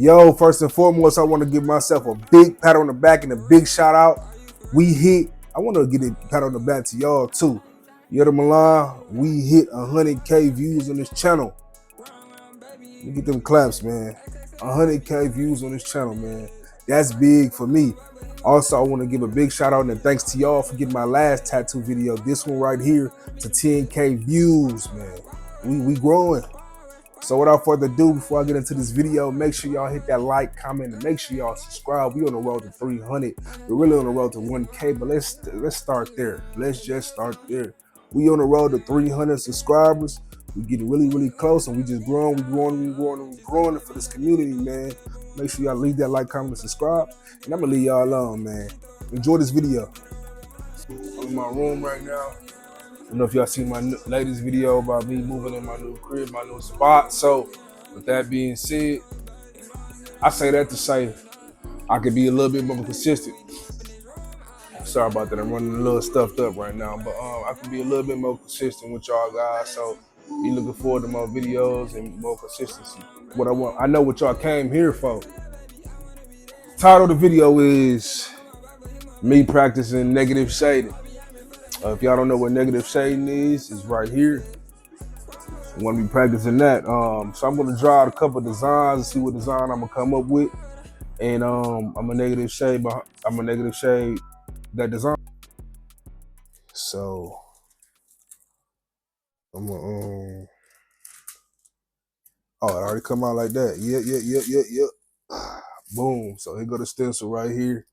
Yo, first and foremost, I want to give myself a big pat on the back and a big shout out. We hit, I want to get a pat on the back to y'all too. Yada Milan, we hit 100K views on this channel. Let me get them claps, man. 100K views on this channel, man. That's big for me. Also, I want to give a big shout out and thanks to y'all for getting my last tattoo video, this one right here, to 10K views, man. We growing. So without further ado, before I get into this video, make sure y'all hit that like, comment, and make sure y'all subscribe. We on the road to 300. We're really on the road to 1K, but let's start there. Let's just start there. We on the road to 300 subscribers. We getting really close, and we just growing, we growing for this community, man. Make sure y'all leave that like, comment, and subscribe. And I'm gonna leave y'all alone, man. Enjoy this video. I'm in my room right now. I don't know if y'all seen my latest video about me moving in my new crib, my new spot. So with that being said, I say that to say I could be a little bit more consistent. Sorry about that, I'm running a little stuffed up right now, but I can be a little bit more consistent with y'all guys. So be looking forward to more videos and more consistency. What I want, I know what y'all came here for. Title of the video is me practicing negative shading. If y'all don't know what negative shading is, it's right here. I'm gonna be practicing that. So I'm gonna draw out a couple designs and see what design I'm gonna come up with. And I'm a negative shade that design. So I'm gonna oh, it already come out like that. Yeah. Boom. So here go the stencil right here.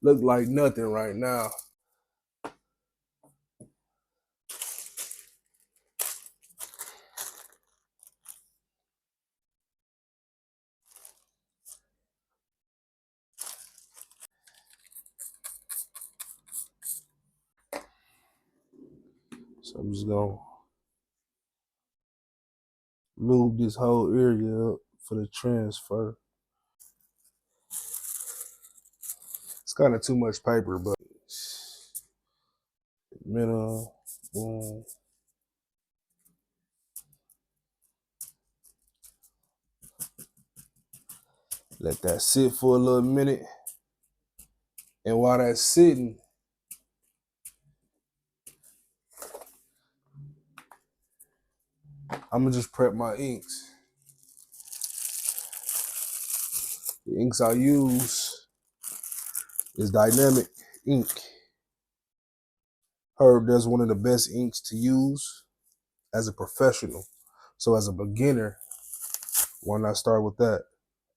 Look like nothing right now. So I'm just gonna lube this whole area up for the transfer. It's kind of too much paper, but middle, boom. Let that sit for a little minute. And while that's sitting, I'm gonna just prep my inks. The inks I use is dynamic ink. Heard that's one of the best inks to use as a professional. So as a beginner, why not start with that?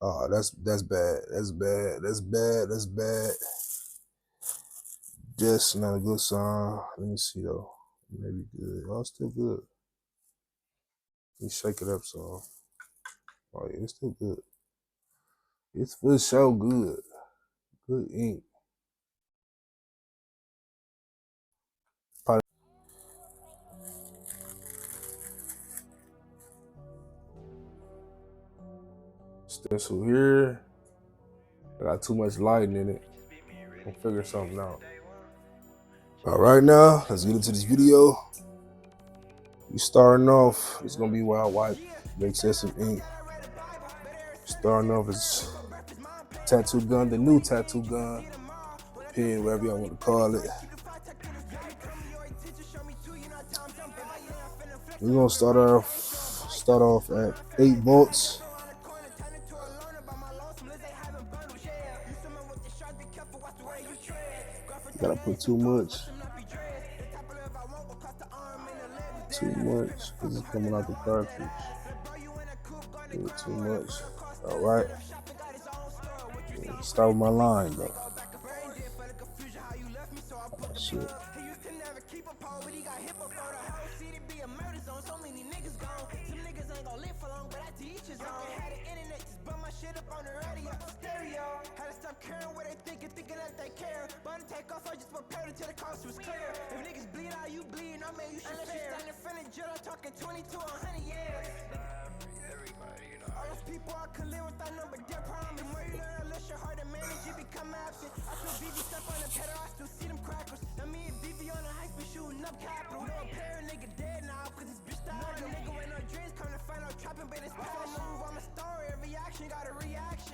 Oh, that's bad. That's bad. Just not a good sign. Let me see though. Maybe good. Oh, it's still good. Let me shake it up some. Oh yeah, it's still good. It's for sure good. Good ink. Probably stencil here. I got too much lighting in it. I'll figure something out. All right, now let's get into this video. We starting off. It's gonna be wild white, the excessive ink. Starting off as tattoo gun, the new tattoo gun, pen, whatever y'all want to call it. We're gonna start off at 8 volts. Gotta put too much. Because it's coming out the cartridge. Too much. All right. Start with my line though. Oh, shit. People I could live without no but their problem. The more you learn, unless your heart and manage, you become absent. I feel BB step on the pedal, I still see them crackers. Now me and BB on the high speed shooting up capital. No parent nigga dead now, cause this bitch died. No nigga with no dreams, come to find out trapping, but it's past. I'm a star, every action got a reaction.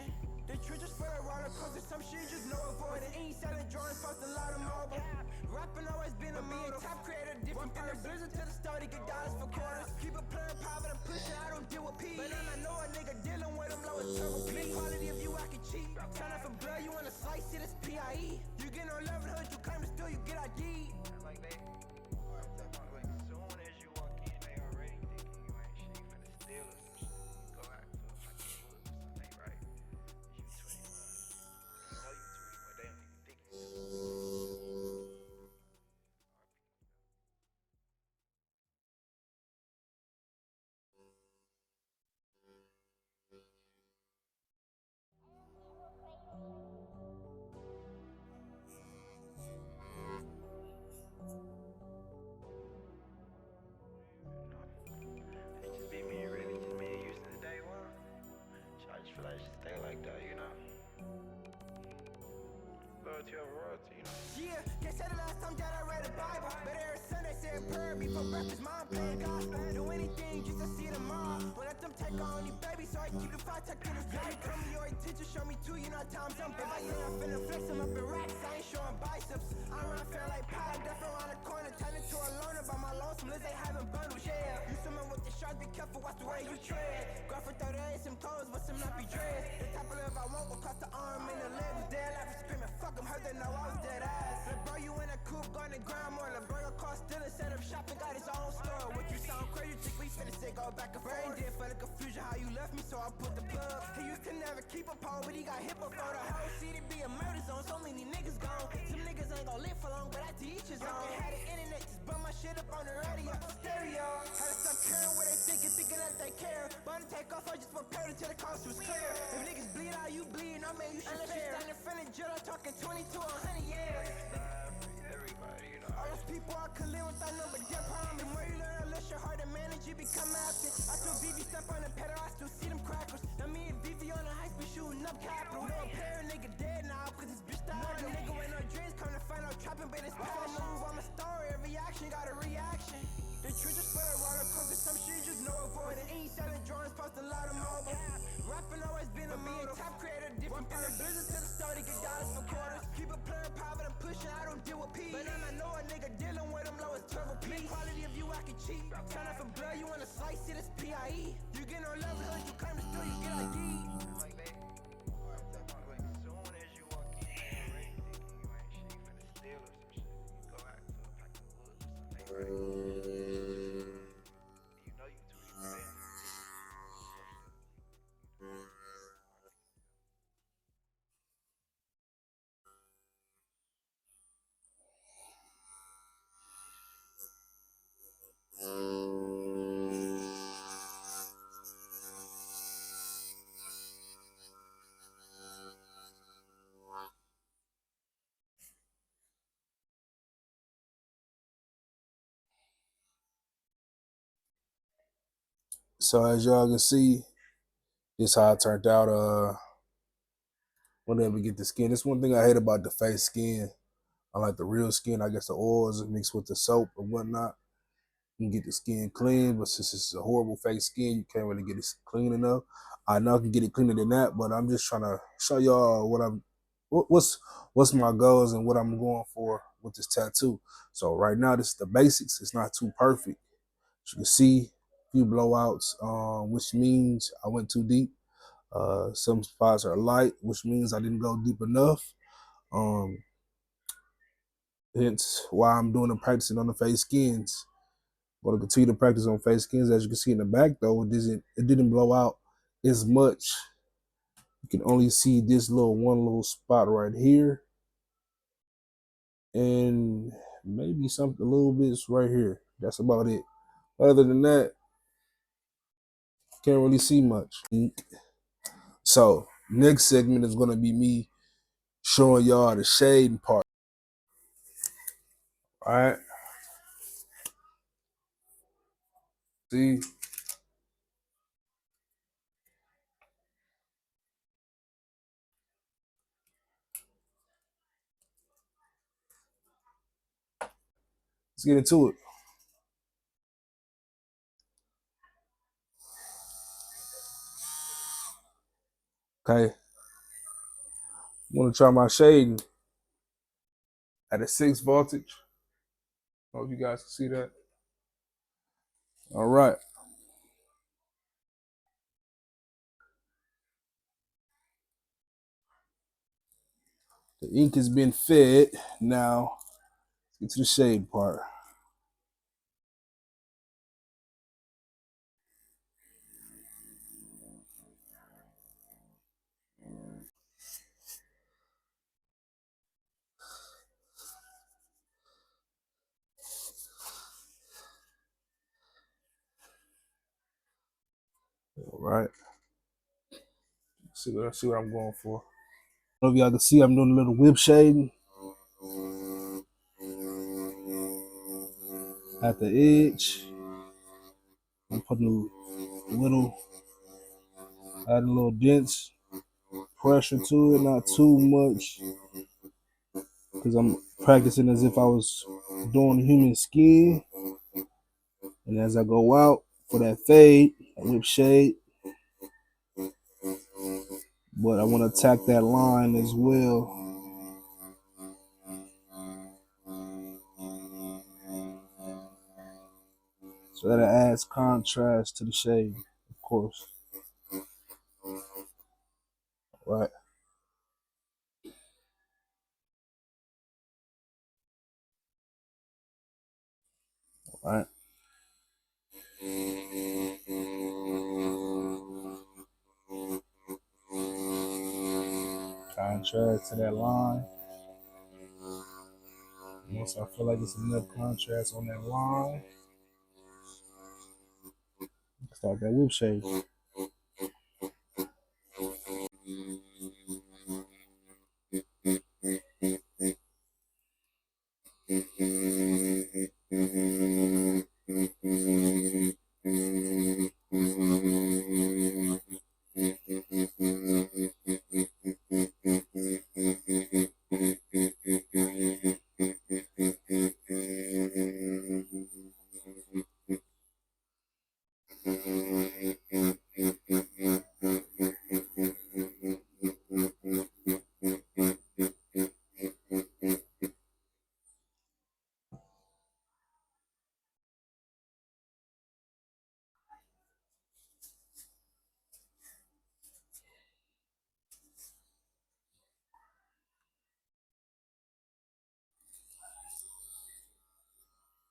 cause there's some shit just no avoid it. Ain't selling drawings, fucked a lot of mobile. Rapping always been a being top creator, different from the blizzard to the store to get dollars for quarters. Keep it playing private and pushing, I don't deal with P. But then I know a nigga dealing with them low as turbo P. Quality of you, I can cheat. Turn off for blood, you wanna slice it, it's PIE. You get no 1100, you claim to steal, you get ID. Like they, as soon as you walk in, they already thinking you ain't shit, you finna steal or some shit. Go out to a fucking wood or something, right? You 21. You know you 21, but they don't even think you. It just be me and really just me and you since day one. So I just feel like it should stay like that, you know. Loyalty over royalty, you know. Yeah, can't say the last time that I read the Bible. But every Sunday say a prayer before breakfast, mom playing gospel. Do anything just to see tomorrow. When let them take on you, baby, so I keep the fight tucked in the sky. Tell me your intention, show me too, you know time's up. If I think I'm finna flex, I'm up in racks, I ain't showing biceps. I'm around feeling like pie, definitely around the corner, turn into a loner by my lonesome. Liz ain't having bundles, yeah. You swimming with the sharks, be careful, watch the way you tread. Go for 30 days, some clothes, but some nappy dreads. The type of love I want will cost the arm and the leg. Was dead, laughing, screaming, fuck them, heard they know I was dead ass. But bro, you in a coupe, going to grind more. The burger cost still and set up shop and got his own store. What you sound crazy, think we finna say go back and forth. Did for the confusion how you left me, so I put the plug. He used to never keep a pole, but he got hit before the whole city be a murder zone. So many niggas gone. Some niggas ain't gon' live for long, but I teach his own. Had the internet, just bump my shit up on the radio, stereo. Had to stop caring what they thinking that they care. But to take off, I just prepared until the cost was clear. If niggas bleed out, you bleed, I mean you should unless fair. You stand in front of jail, I'm talking 20 to 100 years. Everybody, you know. All those people I could live without no but dead problem. The more you learn, unless you're hard to manage, you become absent. I still Vivi step on the pedal, I still see them crackers. Now me and Vivi on the high speed shooting up capital. No player, nigga dead now, cause this bitch died. No nigga with no dreams, come to find out trapping, but it's passion. Move on my story, every action got a reaction. The truth just for the roller coaster, some shit just no avoid it. Ain't selling drawings, post a lot of mobile. Rapping always been a being top creator, different from the blizzard to the store to get dollars for quarters. Keep it playing private and pushing, I don't deal with P. But then I know a nigga dealing with them low as turbo P. Quality of you, I can cheat. Turn off for blood, you wanna slice it, it's PIE. You get no 1100, you claim to steal, you get ID. Like they, as soon as you walk in, they already thinking you ain't shit, you finna steal or some shit. You go out to a pack of wood or something, right? You know you 21, they So as y'all can see, this how it turned out. Whenever we get the skin, that's one thing I hate about the face skin. I like the real skin. I guess the oils mixed with the soap and whatnot. You can get the skin clean, but since it's a horrible fake skin, you can't really get it clean enough. I know I can get it cleaner than that, but I'm just trying to show y'all what's my goals and what I'm going for with this tattoo. So right now, this is the basics. It's not too perfect. As you can see, a few blowouts, which means I went too deep. Some spots are light, which means I didn't go deep enough. Hence why I'm doing the practicing on the face skins. I'm gonna continue to practice on face skins. As you can see in the back though, it didn't blow out as much. You can only see this one little spot right here. And maybe something a little bit right here. That's about it. Other than that, can't really see much. So next segment is gonna be me showing y'all the shading part. All right. See? Let's get into it. Okay. Want to try my shading at a 6 voltage. I hope you guys can see that. All right. The ink has been fed. Now, let's get to the shade part. All right. See what I'm going for. I don't know if y'all can see I'm doing a little whip shading at the edge. I'm putting a little, adding a little dense pressure to it, not too much, because I'm practicing as if I was doing human skin. And as I go out for that fade, I whip shade, but I want to attack that line as well. So that adds contrast to the shade, of course. Right. Right. Contrast to that line. Once I feel like it's enough contrast on that line, start that whip shade.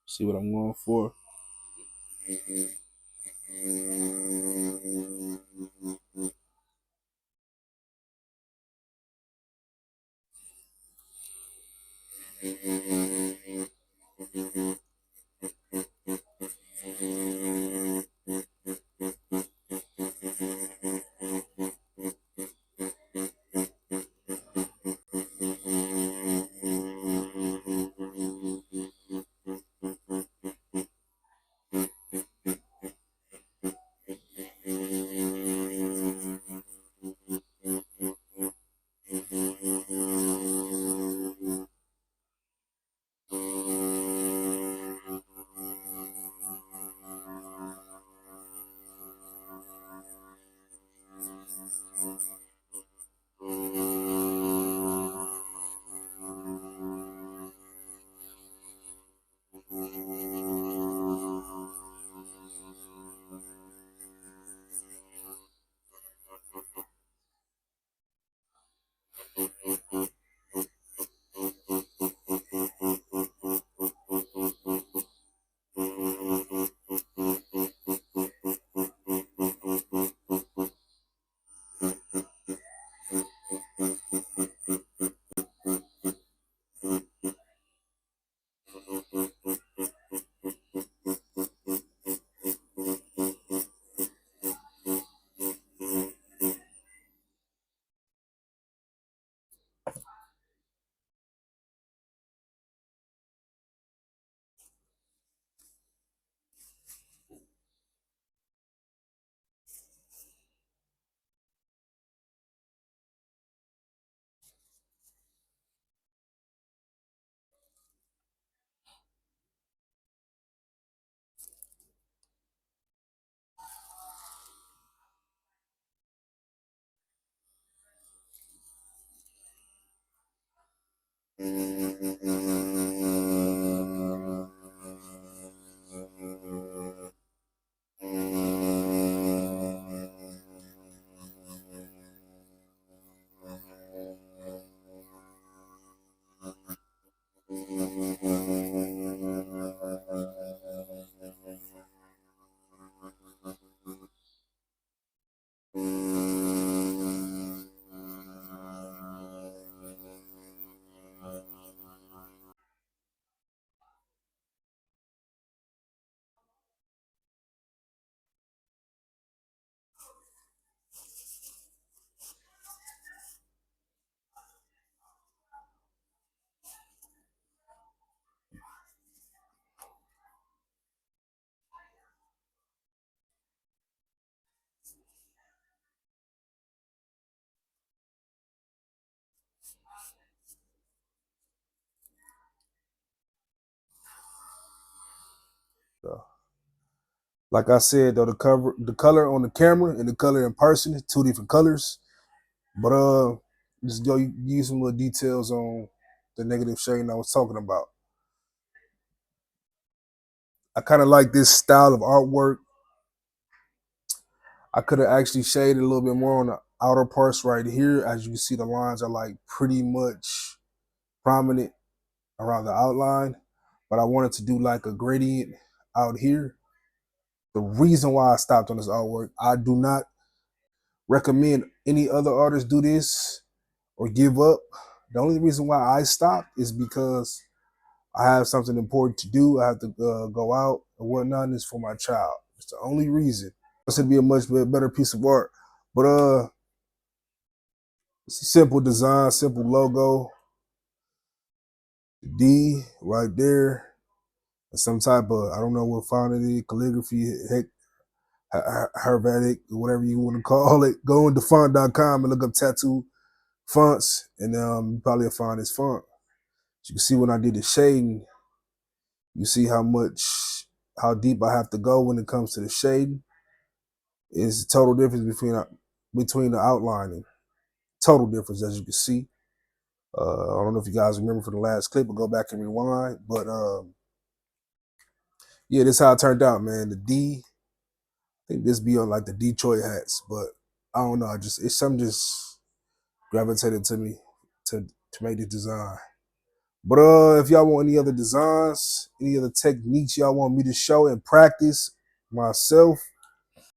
See what I'm going for. So, like I said, though, the color on the camera and the color in person, two different colors. But just go use some little details on the negative shading I was talking about. I kind of like this style of artwork. I could have actually shaded a little bit more on the outer parts right here. As you can see, the lines are like pretty much prominent around the outline. But I wanted to do like a gradient out here. The reason why I stopped on this artwork, I do not recommend any other artists do this or give up. The only reason why I stopped is because I have something important to do. I have to go out and whatnot. And it's for my child. It's the only reason. It's gonna be a much better piece of art. But it's a simple design, simple logo. D right there. Some type of, I don't know what font it is, calligraphy, heck, Herbatic, whatever you want to call it. Go into font.com and look up tattoo fonts, and you probably will find this font. So you can see when I did the shading, you see how deep I have to go when it comes to the shading. It's a total difference between the outlining. Total difference, as you can see. I don't know if you guys remember from the last clip, but go back and rewind. But yeah, this is how it turned out, man. The D, I think this be on like the Detroit hats, but I don't know. It's something just gravitated to me to make this design. But if y'all want any other designs, any other techniques y'all want me to show and practice myself,